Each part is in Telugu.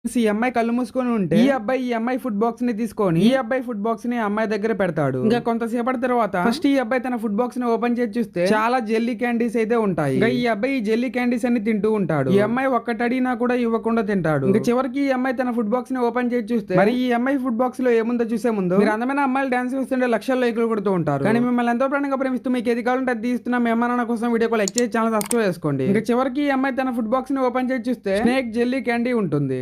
ఈ అమ్మాయి కళ్ళు మూసుకొని ఉంటే ఈ అమ్మాయి ఫుడ్ బాక్స్ ని తీసుకొని ఈ అబ్బాయి ఫుడ్ బాక్స్ ని అమ్మాయి దగ్గర పెడతాడు. ఇంకా కొంతసేపటి తర్వాత ఫస్ట్ ఈ అబ్బాయి తన ఫుడ్ బాక్స్ ని ఓపెన్ చేసి చూస్తే చాలా జెల్లీ క్యాండీస్ అయితే ఉంటాయి. ఇంకా ఈ అబ్బాయి ఈ జెల్లీ క్యాండీస్ అన్ని తింటూ ఉంటాడు. ఈ అమ్మాయి ఒక్కటి అడిగినా కూడా ఇవ్వకుండా తింటాడు. ఇంకా చివరికి ఈ అమ్మాయి తన ఫుడ్ బాక్స్ ని ఓపెన్ చేసి చూస్తే మరి ఈ అమ్మాయి ఫుడ్ బాక్స్ లో ఏముందో చూసే ముందు మీరు అందమైన అమ్మాయిలు డాన్స్ చేస్తుంటే లక్షల్లో లైకులు కొడుతూ ఉంటారు. కానీ మిమ్మల్ని ఎంతో ప్రాణంగా ప్రేమిస్తూ మీకు ఏది కావాలంటే అది తీస్తున్నా మీ అమ్మ నాన్న కోసం వీడియో లైక్ చేసి ఛానల్ సబ్స్క్రైబ్ చేసుకోండి. ఇంకా చివరికి ఈ అమ్మాయి తన ఫుడ్ బాక్స్ ని ఓపెన్ చేసి చూస్తే స్నేక్ జెల్లీ క్యాండీ ఉంటుంది.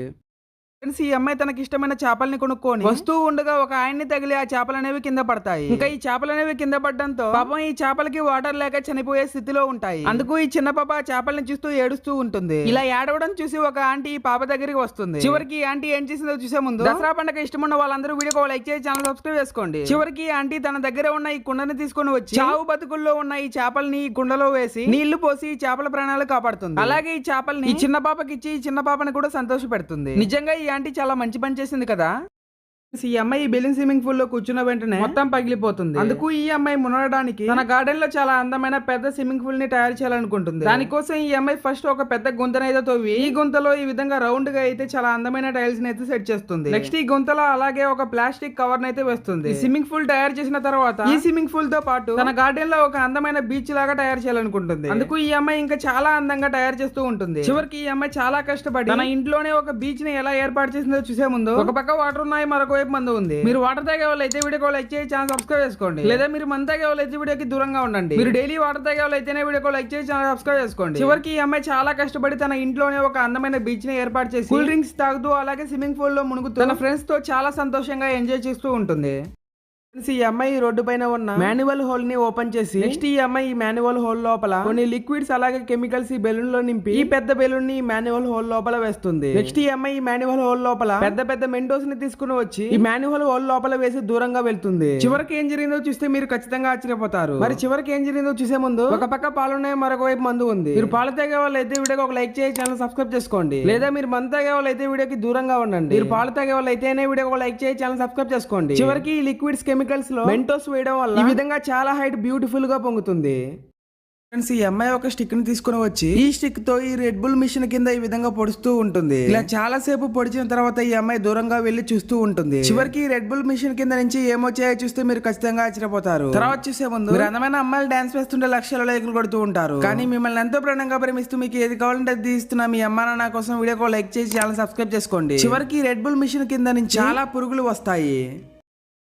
ఈ అమ్మాయి తనకి ఇష్టమైన చేపల్ని కొనుక్కొని వస్తూ ఉండగా ఒక ఆయన్ని తగిలి ఆ చేపలు అనేవి కింద పడతాయి. ఇంకా ఈ చేపలు అనేవి కింద పడడంతో పాపం ఈ చేపలకి వాటర్ లేక చనిపోయే స్థితిలో ఉంటాయి. అందుకు ఈ చిన్న పాప ఆ చేపల్ని చూస్తూ ఏడుస్తూ ఉంటుంది. ఇలా ఏడవడం చూసి ఒక ఆంటీ ఈ పాప దగ్గరికి వస్తుంది. చివరికి ఈ ఆంటీ ఏం చేసిందో చూసే ముందు దసరా పండుగ ఇష్టమున్న వాళ్ళందరూ వీడియో లైక్ చేసి ఛానల్ సబ్స్క్రైబ్ చేసుకోండి. చివరికి ఈ ఆంటీ తన దగ్గర ఉన్న ఈ కుండని తీసుకొని వచ్చి చావు బతుకుల్లో ఉన్న ఈ చేపల్ని ఈ కుండలో వేసి నీళ్లు పోసి ఈ చేపల ప్రాణాలు కాపాడుతుంది. అలాగే ఈ చేపల్ని ఈ చిన్న పాపకి ఇచ్చి ఈ చిన్న పాపని కూడా సంతోష పెడుతుంది. నిజంగా ఈ ఆంటీ చాలా మంచి పని చేసింది కదా. ఈ అమ్మాయి బెలూన్ స్విమ్మింగ్ పూల్ లో కూర్చున్న వెంటనే మొత్తం పగిలిపోతుంది. అందుకు ఈ అమ్మాయి మునగడానికి తన గార్డెన్ లో చాలా అందమైన పెద్ద స్విమ్మింగ్ పూల్ ని తయారు చేయాలనుకుంటుంది. దానికోసం ఈ అమ్మాయి ఫస్ట్ ఒక పెద్ద గుంతనైతే తవ్వి ఈ గుంతలో ఈ విధంగా రౌండ్ గా అయితే చాలా అందమైన టైల్స్ ని అయితే సెట్ చేస్తుంది. నెక్స్ట్ ఈ గుంతలో అలాగే ఒక ప్లాస్టిక్ కవర్ అయితే వేస్తుంది. ఈ స్విమ్మింగ్ పూల్ తయారు చేసిన తర్వాత ఈ స్విమ్మింగ్ పూల్ తో పాటు తన గార్డెన్ లో ఒక అందమైన బీచ్ లాగా తయారు చేయాలనుకుంటుంది. అందుకు ఈ అమ్మాయి ఇంకా చాలా అందంగా తయారు చేస్తూ ఉంటుంది. చివరికి ఈ అమ్మాయి చాలా కష్టపడి తన ఇంట్లోనే ఒక బీచ్ ని ఎలా ఏర్పాటు చేసిందో చూసే ముందు ఒక పక్క వాటర్ ఉన్నాయి, మరొక వైపు మందు ఉంది. మీరు వాటర్ తాగే వాళ్ళు అయితే వీడియో లైక్ చేసి ఛానల్ సబ్స్క్రైబ్ చేసుకోండి. లేదా మీరు మందు తాగే వాళ్ళు అయితే వీడియోకి దూరంగా ఉండండి. మీరు డైలీ వాటర్ తాగే వాళ్ళు అయితేనే వీడియో లైక్ చేసి ఛానల్ సబ్స్క్రైబ్ చేసుకోండి. చివరికి ఈ అమ్మాయి చాలా కష్టపడి తన ఇంట్లోనే ఒక అందమైన బీచ్ ని ఏర్పాటు చేసి కూల్ డ్రింక్స్ తాగుతూ అలాగే స్విమ్మింగ్ పూల్ లో మునుగుతూ తన ఫ్రెండ్స్ తో చాలా సంతోషంగా ఎంజాయ్ చేస్తూ ఉంటుంది. ఈ అమ్మాయి రోడ్డు పైన ఉన్న మాన్యువల్ హోల్ ని ఓపెన్ చేసి నెక్స్ట్ ఈ అమ్మాయి ఈ మాన్యువల్ హోల్ లోపల కొన్ని లిక్విడ్స్ అలాగే కెమికల్స్ ఈ బెలూన్ లో నింపి ఈ పెద్ద బెలూన్ ని మాన్యువల్ హోల్ లోపల వేస్తుంది. నెక్స్ట్ ఈ అమ్మాయి ఈ మాన్యువల్ హోల్ లోపల పెద్ద పెద్ద మెంటోస్ ని తీసుకుని వచ్చి ఈ మాన్యువల్ హోల్ లోపల వేసి దూరంగా వెళ్తుంది. చివరికి ఏం జరిగిందో చూస్తే మీరు ఖచ్చితంగా ఆశ్చర్యపోతారు. మరి చివరికి ఏం జరిగిందో చూసే ముందు ఒక పక్క పాలున్నాయి, మరొక వైపు మందు ఉంది. మీరు పాలు తాగే వాళ్ళు అయితే వీడియోకి ఒక లైక్ చేసి ఛానల్ సబ్స్క్రైబ్ చేసుకోండి. లేదా మీరు మందు తాగే వాళ్ళు అయితే వీడియోకి దూరంగా ఉండండి. మీరు పాలు తాగే వాళ్ళు అయితేనే వీడియోకి ఒక లైక్ చేసి ఛానల్ సబ్స్క్రైబ్ చేసుకోండి. చివరికి ఈ లిక్విడ్స్ కెమికల్స్ లో మెంటోస్ వేయడం వల్ల ఈ విధంగా చాలా హైట్ బ్యూటిఫుల్ గా పొంగుతుంది. ఫ్రెండ్స్ ఈ అమ్మాయి ఒక స్టిక్ ని తీసుకుని వచ్చి ఈ స్టిక్ తో ఈ రెడ్ బుల్ మిషన్ కింద ఈ విధంగా పొడుస్తూ ఉంటుంది. ఇలా చాలా సేపు పొడిచిన తర్వాత ఈ అమ్మాయి దూరంగా వెళ్లి చూస్తూ ఉంటుంది. చివరికి ఈ రెడ్ బుల్ మిషన్ కింద నుంచి ఏమొచ్చాయో చూస్తే మీరు ఖచ్చితంగా ఆశ్చర్యపోతారు. తర్వాత చూసే ముందు మీరు అందమైన అమ్మాయిలు డాన్స్ వేస్తుంటే లక్షల లైకులు కొడుతూ ఉంటారు. కానీ మిమ్మల్ని ఎంతో ప్రాణంగా ప్రేమిస్తూ మీకు ఏది కావాలంటే అది ఇస్తున్నా మీ అమ్మ నాన్న కోసం వీడియో లైక్ చేసి ఛానల్ సబ్స్క్రైబ్ చేసుకోండి. చివరికి రెడ్ బుల్ మిషన్ కింద నుంచి చాలా పురుగులు వస్తాయి.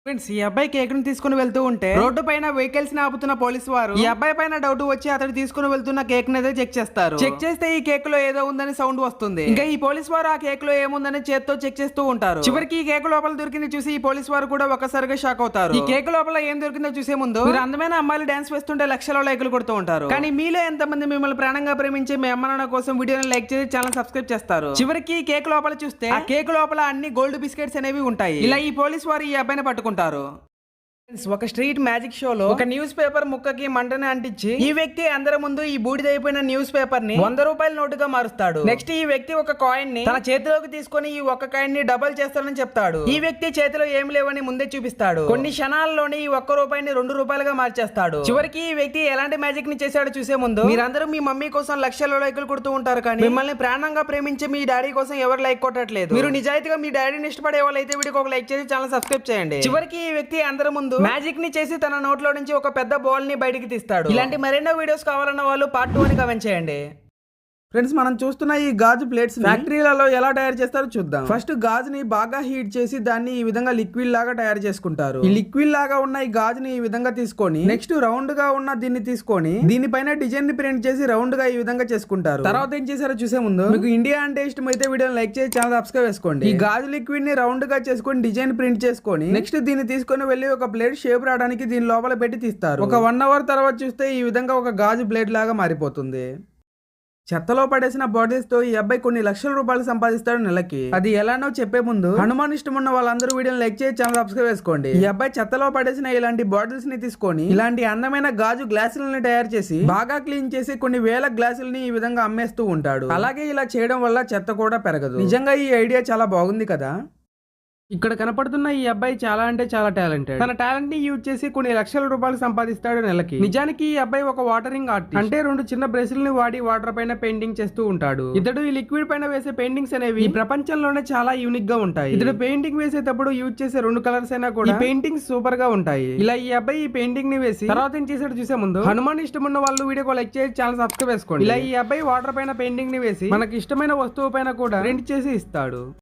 ఫ్రెండ్స్ ఈ అబ్బాయి కేక్ ని తీసుకుని వెళ్తూ ఉంటే రోడ్డు పైన వెహికల్స్ ని ఆపుతున్న పోలీసు వారు ఈ అబ్బాయి పైన డౌట్ వచ్చి అతడు తీసుకుని వెళ్తున్న కేక్ ని అయితే చెక్ చేస్తారు. చెక్ చేస్తే ఈ కేక్ లో ఏదో ఉందని సౌండ్ వస్తుంది. ఇంకా ఈ పోలీసు వారు ఆ కేక్ లో ఏముందని చేత్తో చెక్ చేస్తూ ఉంటారు. చివరికి ఈ కేక్ లోపల దొరికింది చూసి ఈ పోలీసు వారు కూడా ఒక్కసారిగా షాక్ అవుతారు. ఈ కేక్ లోపల ఏం దొరికిందో చూసే ముందు మీరు అందమైన అమ్మాయిలు డాన్స్ వేస్తుంటే లక్షల లైకులు కొడుతూ ఉంటారు. కానీ మీలో ఎంతమంది మిమ్మల్ని ప్రాణంగా ప్రేమించే మీ అమ్మ నాన్న కోసం వీడియోని లైక్ చేసి ఛానల్ సబ్స్క్రైబ్ చేస్తారు. చివరికి ఈ కేక్ లోపల చూస్తే ఆ కేక్ లోపల అన్ని గోల్డ్ బిస్కెట్స్ అనేవి ఉంటాయి. ఇలా ఈ పోలీసు వారు ఈ అబ్బాయిని పట్టుకుంటారు. ఒక స్ట్రీట్ మ్యాజిక్ షోలో ఒక న్యూస్ పేపర్ ముక్కకి మంటని అంటించి ఈ వ్యక్తి అందరి ముందు ఈ బూడిదైపోయిన న్యూస్ పేపర్ ని 100 రూపాయల నోటుగా మారుస్తాడు. నెక్స్ట్ ఈ వ్యక్తి ఒక కాయిన్ ని తన చేతిలోకి తీసుకొని ఈ ఒక్క కాయిన్ ని డబల్ చేస్తానని చెప్తాడు. ఈ వ్యక్తి చేతిలో ఏం లేవని ముందే చూపిస్తాడు. కొన్ని క్షణాల్లోనే ఈ 1 రూపాయిని 2 రూపాయలుగా మార్చేస్తాడు. చివరికి ఈ వ్యక్తి ఎలాంటి మ్యాజిక్ ని చేశాడో చూసే ముందు మీరందరూ మీ మమ్మీ కోసం లక్షల లైకులు కొడుతూ ఉంటారు. కానీ మిమ్మల్ని ప్రాణంగా ప్రేమించే మీ డాడీ కోసం ఎవరు లైక్ కొట్టట్లేదు. మీరు నిజాయితీగా మీ డాడీని ఇష్టపడే వాళ్ళైతే వీడియోకి ఒక లైక్ చేసి ఛానల్ సబ్స్క్రైబ్ చేయండి. చివరికి ఈ వ్యక్తి అందరి ముందు మ్యాజిక్ ని చేసి తన నోట్లో నుంచి ఒక పెద్ద బాల్ ని బయటికి తీస్తాడు. ఇలాంటి మరెన్నో వీడియోస్ కావాలన్న వాళ్ళు పార్ట్ 2 అని కమెంట్ చేయండి. ఫ్రెండ్స్ మనం చూస్తున్న ఈ గాజు ప్లేట్స్ ఫ్యాక్టరీలలో ఎలా తయారు చేస్తారో చూద్దాం. ఫస్ట్ గాజుని బాగా హీట్ చేసి దాన్ని ఈ విధంగా లిక్విడ్ లాగా తయారు చేసుకుంటారు. ఈ లిక్విడ్ లాగా ఉన్న ఈ గాజుని ఈ విధంగా తీసుకొని నెక్స్ట్ రౌండ్ గా ఉన్న దీన్ని తీసుకొని దీనిపైన డిజైన్ ని ప్రింట్ చేసి రౌండ్ గా ఈ విధంగా చేసుకుంటారు. తర్వాత ఏం చేశారో చూసే ముందు మీకు ఇండియా అంటే ఇష్టం అయితే వీడియోని లైక్ చేసి ఛానల్ సబ్స్క్రైబ్ చేసుకోండి. ఈ గాజు లిక్విడ్ ని రౌండ్ గా చేసుకొని డిజైన్ ప్రింట్ చేసుకొని నెక్స్ట్ దీన్ని తీసుకొని వెళ్లి ఒక ప్లేట్ షేప్ రావడానికి దీని లోపల పెట్టి తీస్తారు. ఒక 1 అవర్ తర్వాత చూస్తే ఈ విధంగా ఒక గాజు ప్లేట్ లాగా మారిపోతుంది. చెత్తలో పడేసిన బాటిల్స్ తో ఈ అబ్బాయి కొన్ని లక్షల రూపాయలు సంపాదిస్తాడు నెలకి. అది ఎలానో చెప్పే ముందు హనుమాన్ ఇష్టం ఉన్న వాళ్ళందరూ వీడియోని లైక్ చేసి ఛానల్ సబ్స్క్రైబ్ చేసుకోండి. ఈ అబ్బాయి చెత్తలో పడేసిన ఇలాంటి బాటిల్స్ ని తీసుకొని ఇలాంటి అందమైన గాజు గ్లాసులని తయారు చేసి బాగా క్లీన్ చేసి కొన్ని వేల గ్లాసులని ఈ విధంగా అమ్మేస్తూ ఉంటాడు. అలాగే ఇలా చేయడం వల్ల చెత్త కూడా పెరగదు. నిజంగా ఈ ఐడియా చాలా బాగుంది కదా. ఇక్కడ కనపడుతున్న ఈ అబ్బాయి చాలా అంటే చాలా టాలెంటెడ్. తన టాలెంట్ ని యూజ్ చేసి కొన్ని లక్షల రూపాయలు సంపాదిస్తాడు నెలకి. నిజానికి ఈ అబ్బాయి ఒక వాటరింగ్ ఆర్టిస్ట్. అంటే 2 చిన్న బ్రష్లని వాడి వాటర్ పైన పెయింటింగ్ చేస్తూ ఉంటాడు. ఇతడు ఈ లిక్విడ్ పైన వేసే పెయింటింగ్స్ అనేవి ఈ ప్రపంచంలోనే చాలా యూనిక్ గా ఉంటాయి. ఇతడు పెయింటింగ్ వేసేటప్పుడు యూజ్ చేసే 2 కలర్స్ అయినా కూడా ఈ పెయింటింగ్స్ సూపర్ గా ఉంటాయి. ఇలా ఈ అబ్బాయి ఈ పెయింటింగ్ ని వేసి తర్వాత ఏం చేసాడు చూసే ముందు హనుమాన్ ఇష్టం ఉన్న వాళ్ళు వీడియోకి లైక్ చేసి ఛానల్ సబ్స్క్రైబ్ చేసుకోండి. ఇలా ఈ అబ్బాయి వాటర్ పైన పెయింటింగ్ ని వేసి మనకి ఇష్టమైన వస్తువు పైన కూడా ప్రింట్ చేసి ఇస్తాడు.